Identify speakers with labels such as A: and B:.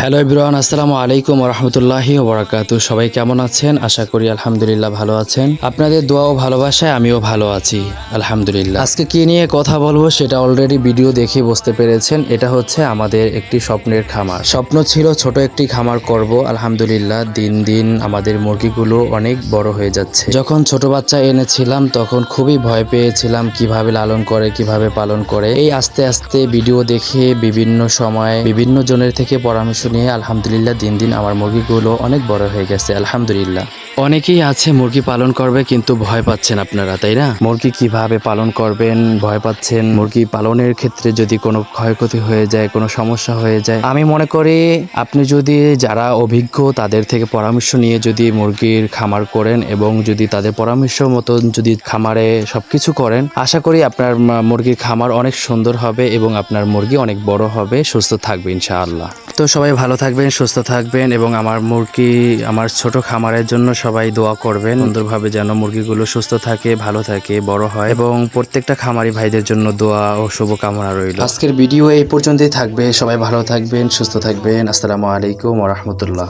A: Hello everyone, আসসালামু আলাইকুম ওয়া রাহমাতুল্লাহি ওয়া বারাকাতুহু। সবাই কেমন আছেন? আশা করি আলহামদুলিল্লাহ ভালো আছেন। আপনাদের দোয়া ও ভালোবাসায় আমিও ভালো আছি আলহামদুলিল্লাহ। আজকে কি নিয়ে কথা বলবো সেটা অলরেডি ভিডিও দেখে বুঝতে পেরেছেন। এটা হচ্ছে আমাদের একটি স্বপ্নের খামার। স্বপ্ন ছিল ছোট একটি খামার করব। আলহামদুলিল্লাহ দিন দিন আমাদের মুরগিগুলো অনেক বড় হয়ে যাচ্ছে। যখন ছোট বাচ্চা এনেছিলাম তখন খুবই ভয় পেয়েছিলাম কিভাবে লালন করে, কিভাবে পালন করে। এই আস্তে আস্তে ভিডিও দেখে বিভিন্ন সময় বিভিন্ন জনের থেকে পরামর্শ নিয়ে আলহামদুলিল্লাহ দিন দিন আমার মুরগিগুলো অনেক বড় হয়ে গেছে আলহামদুলিল্লাহ। অনেকেই আছে মুরগি পালন করবে কিন্তু ভয় পাচ্ছেন আপনারা, তাই না? মুরগি কিভাবে পালন করবেন ভয় পাচ্ছেন। মুরগি পালনের ক্ষেত্রে যদি কোনো ক্ষয়ক্ষতি হয়ে যায়, কোনো সমস্যা হয়ে যায়, আমি মনে করি আপনি যদি যারা অভিজ্ঞ তাদের থেকে পরামর্শ নিয়ে যদি মুরগির খামার করেন এবং যদি তাদের পরামর্শ মতন যদি খামারে সবকিছু করেন, আশা করি আপনার মুরগির খামার অনেক সুন্দর হবে এবং আপনার মুরগি অনেক বড় হবে, সুস্থ থাকবে ইনশাআল্লাহ। তো সবাই ভালো থাকবেন, সুস্থ থাকবেন এবং আমার মুরগি, আমার ছোট খামারের জন্য সবাই দোয়া করবেন সুন্দরভাবে যেন মুরগিগুলো সুস্থ থাকে, ভালো থাকে, বড় হয় এবং প্রত্যেকটা খামারি ভাইদের জন্য দোয়া ও শুভকামনা রইল। আজকের ভিডিও এই পর্যন্তই থাকবে। সবাই ভালো থাকবেন, সুস্থ থাকবেন। আসসালামু আলাইকুম ওয়া রাহমাতুল্লাহ।